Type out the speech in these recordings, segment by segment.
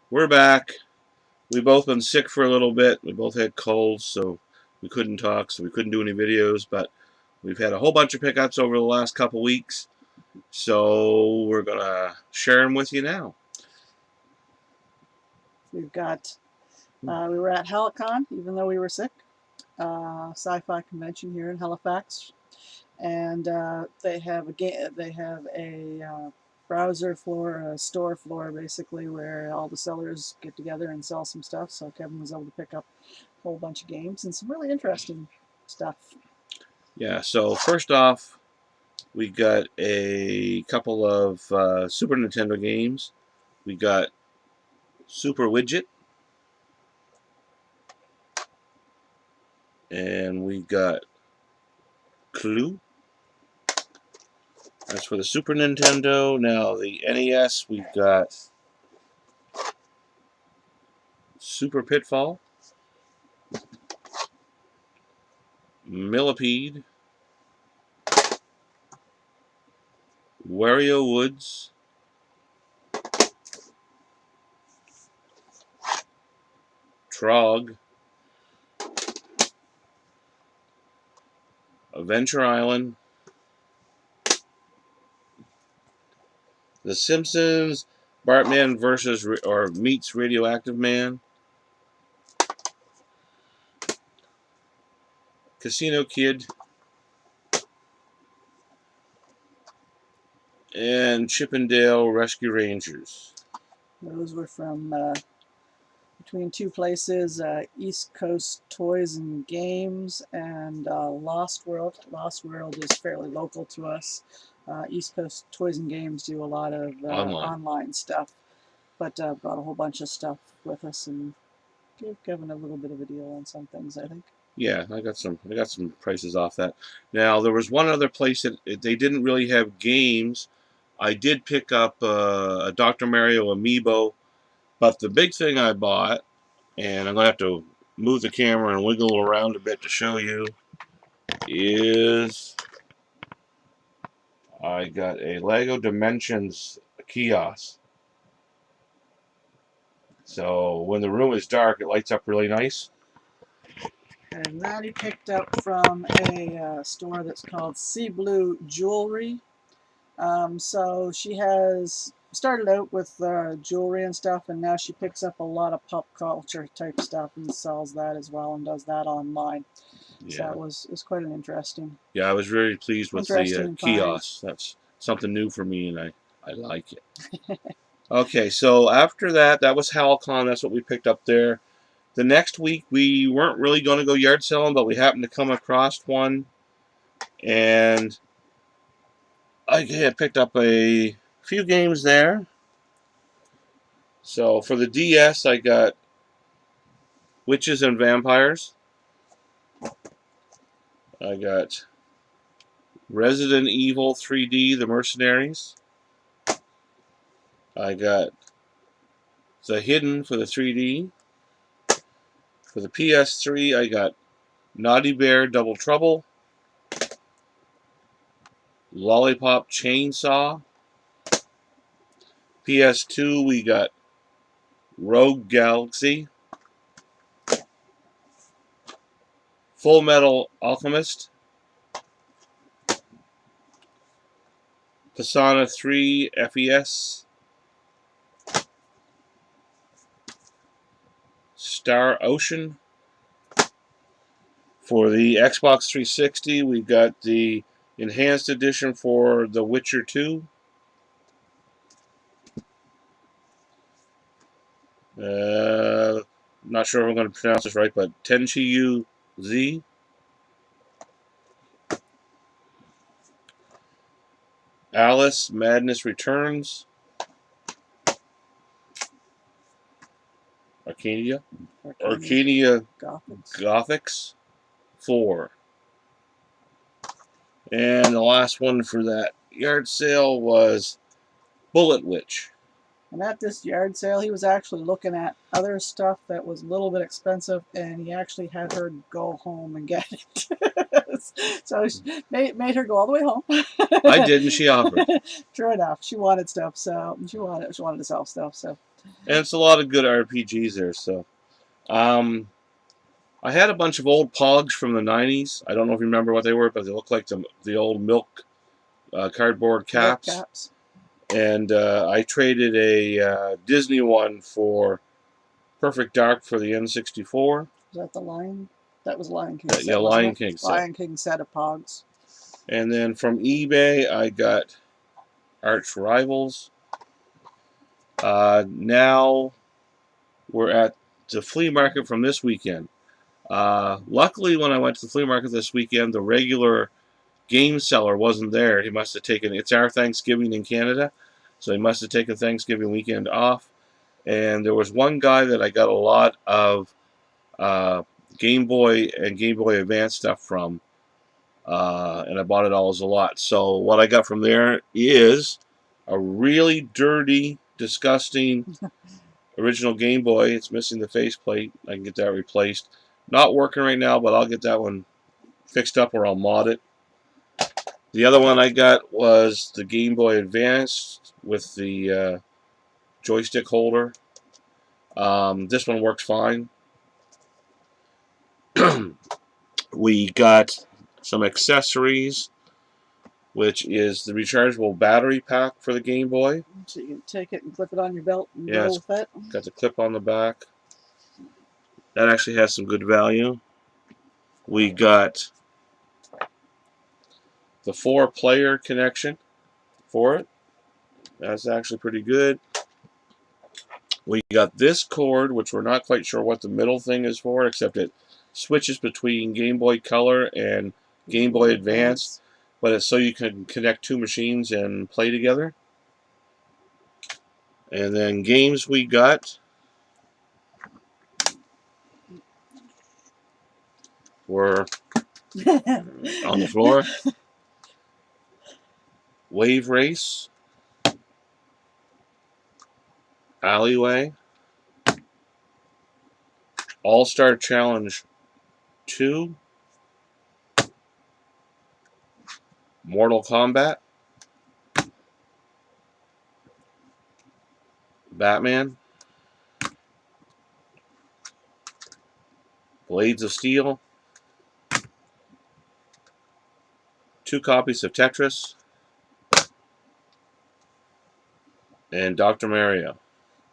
We're back. We both been sick for a little bit. We both had colds, so we couldn't talk, so we couldn't do any videos. But we've had a whole bunch of pickups over the last couple weeks, so we're gonna share them with you now. We've got, we were at Helicon, even though we were sick, sci-fi convention here in Halifax, and they have a browser floor, a store floor, basically, where all the sellers get together and sell some stuff. So Kevin was able to pick up a whole bunch of games and some really interesting stuff. Yeah. So first off, we got a couple of Super Nintendo games. We got Super Widget, and we got Clue. That's for the Super Nintendo. Now the NES, we've got Super Pitfall, Millipede, Wario Woods, Trog, Adventure Island, The Simpsons, Bartman versus or meets Radioactive Man, Casino Kid, and Chippendale Rescue Rangers. Those were from between two places, East Coast Toys and Games and Lost World. Lost World is fairly local to us. East Coast Toys and Games do a lot of Online. online stuff, but brought a whole bunch of stuff with us and gave Kevin a little bit of a deal on some things, I think. Yeah, I got some prices off that. Now there was one other place that they didn't really have games. I did pick up a Dr. Mario amiibo, but the big thing I bought, and I'm gonna have to move the camera and wiggle around a bit to show you, is I got a Lego Dimensions kiosk. So when the room is dark, it lights up really nice. And that he picked up from a store that's called Blue Jewlery. So she has started out with jewelry and stuff, and now she picks up a lot of pop culture type stuff and sells that as well and does that online. So Yeah, that was quite an yeah, I was very pleased with the interesting find. kiosk. That's something new for me, and I like it. Okay, so after that, that was Halcon. That's what we picked up there. The next week, we weren't really going to go yard selling, but we happened to come across one, and I had picked up a few games there. So for the DS, I got Witches and Vampires. I got Resident Evil 3D, The Mercenaries. I got The Hidden for the 3D. For the PS3, I got Naughty Bear Double Trouble, Lollipop Chainsaw. PS2, we got Rogue Galaxy, Full Metal Alchemist, Persona 3 FES, Star Ocean. For the Xbox 360, we've got the Enhanced Edition for The Witcher 2. Not sure if I'm going to pronounce this right, but Tenchiyu Z. Alice Madness Returns. Arcadia. Gothics 4. And the last one for that yard sale was Bullet Witch. And at this yard sale, he was actually looking at other stuff that was a little bit expensive, and he actually had her go home and get it. So she made her go all the way home. I did, and she offered. True enough, she wanted stuff, so she wanted to sell stuff. So And it's a lot of good RPGs there. So, I had a bunch of old Pogs from the '90s. I don't know if you remember what they were, but they look like the old milk cardboard Milk caps. caps. And I traded a Disney one for Perfect Dark for the N64. Is that the Lion? That was Lion King set, Yeah, wasn't Lion it? King set. Lion King set of Pogs. And then from eBay, I got Arch Rivals. Now we're at the flea market from this weekend. Luckily, when I went to the flea market this weekend, the regular game seller wasn't there. He must have taken, it's our Thanksgiving in Canada, so he must have taken Thanksgiving weekend off. And there was one guy that I got a lot of Game Boy and Game Boy Advance stuff from, and I bought it all as a lot. So what I got from there is a really dirty, disgusting original Game Boy. It's missing the faceplate. I can get that replaced. Not working right now, but I'll get that one fixed up or I'll mod it. The other one I got was the Game Boy Advance with the joystick holder. This one works fine. We got some accessories, which is the rechargeable battery pack for the Game Boy. So you can take it and clip it on your belt and Yeah, go with that. Got the clip on the back. That actually has some good value. We got the 4-player connection for it. That's actually pretty good. We got this cord, which we're not quite sure what the middle thing is for, except it switches between Game Boy Color and Game Boy Advance, but it's so you can connect two machines and play together. And then games we got were on the floor. Wave Race, Alleyway, All-Star Challenge 2, Mortal Kombat, Batman, Blades of Steel, 2 copies of Tetris, and Dr. Mario.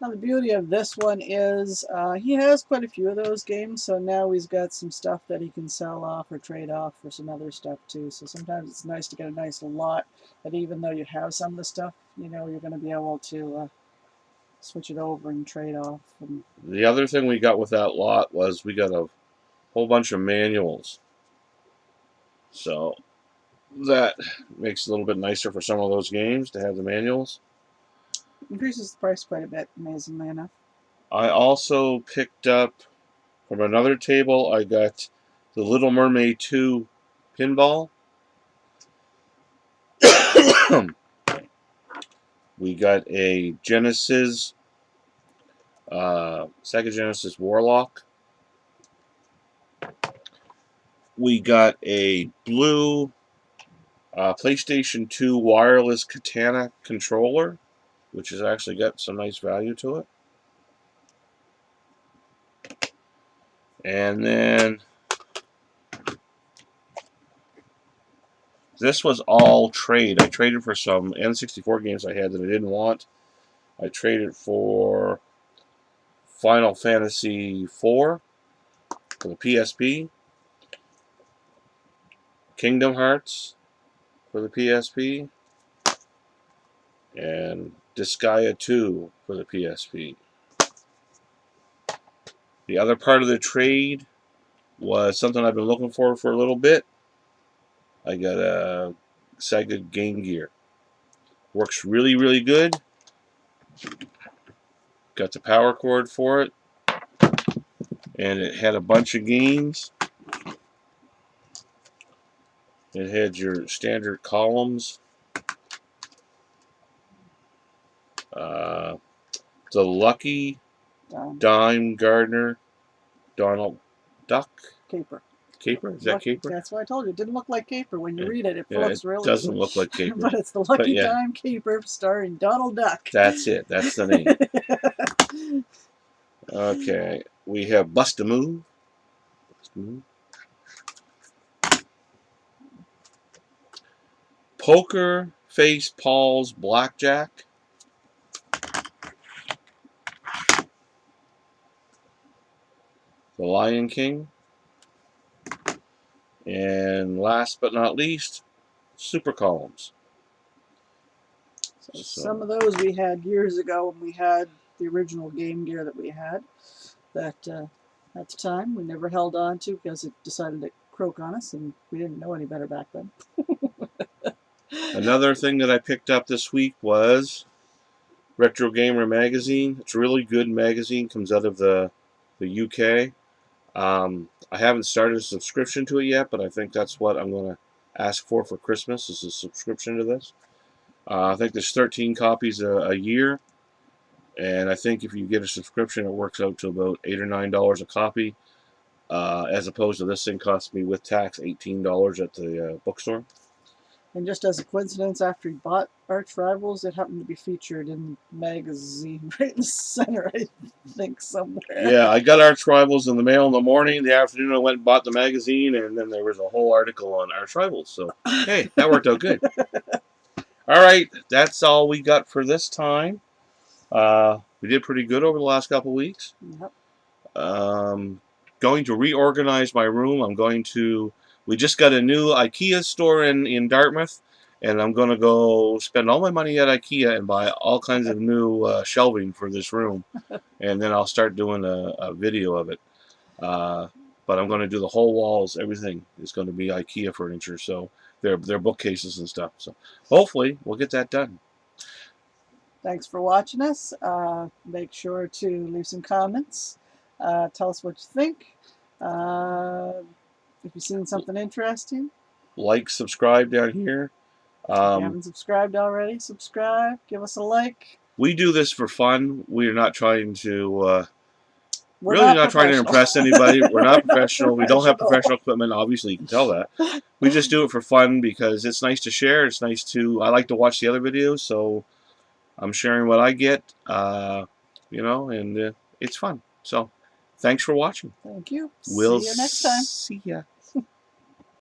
Now the beauty of this one is he has quite a few of those games, so now he's got some stuff that he can sell off or trade off for some other stuff too. So sometimes it's nice to get a nice lot that even though you have some of the stuff, you know you're going to be able to switch it over and trade off. And The other thing we got with that lot was we got a whole bunch of manuals. So that makes it a little bit nicer for some of those games to have the manuals. increases the price quite a bit, amazingly enough. I also picked up from another table, I got the Little Mermaid 2 pinball. We got a Genesis, Sega Genesis Warlock. We got a blue PlayStation 2 wireless Katana controller, which has actually got some nice value to it. And then this was all trade. I traded for some N64 games I had that I didn't want. I traded for Final Fantasy IV for the PSP, Kingdom Hearts for the PSP, and Disgaea 2 for the PSP. The other part of the trade was something I've been looking for a little bit. I got a Sega Game Gear. Works really, really good. Got the power cord for it. And it had a bunch of games. It had your standard columns. The Lucky, Dime, Gardner, Donald Duck. Caper. Is that Caper? That's what I told you. It didn't look like Caper when you read it. It looks really. It doesn't look like Caper. But it's the Lucky Dime Caper starring Donald Duck. That's it. That's the name. Okay, we have Bust a Move. Bust a Move. Poker Face Paul's Blackjack. The Lion King. And last but not least, Super Columns. So some So of those we had years ago when we had the original Game Gear that we had. That at the time we never held on to because it decided to croak on us, and we didn't know any better back then. another thing that I picked up this week was Retro Gamer magazine. It's a really good magazine. Comes out of the UK. I haven't started a subscription to it yet, but I think that's what I'm going to ask for Christmas is a subscription to this. I think there's 13 copies a year, and I think if you get a subscription, it works out to about $8 or $9 a copy, as opposed to this thing cost me with tax $18 at the bookstore. And just as a coincidence, after he bought Arch Rivals, it happened to be featured in the magazine right in the center, I think, somewhere. Yeah, I got Arch Rivals in the mail in the morning. The afternoon, I went and bought the magazine, and then there was a whole article on Arch Rivals. So, hey, that worked out good. All right, that's all we got for this time. We did pretty good over the last couple of weeks. Yep. Going to reorganize my room. We just got a new IKEA store in Dartmouth, and I'm going to go spend all my money at IKEA and buy all kinds of new shelving for this room. And then I'll start doing a video of it. But I'm going to do the whole walls. Everything is going to be IKEA furniture. So their bookcases and stuff. So hopefully we'll get that done. Thanks for watching us. Make sure to leave some comments. Tell us what you think. If you've seen something interesting. Like, subscribe down here. If you haven't subscribed already, subscribe. Give us a like. We do this for fun. We are not trying to... We're really not trying to impress anybody. We're not professional. We don't have professional equipment. Obviously, you can tell that. We just do it for fun because it's nice to share. It's nice to... I like to watch the other videos, so I'm sharing what I get, and it's fun. So, thanks for watching. Thank you. We'll See you next time. see ya.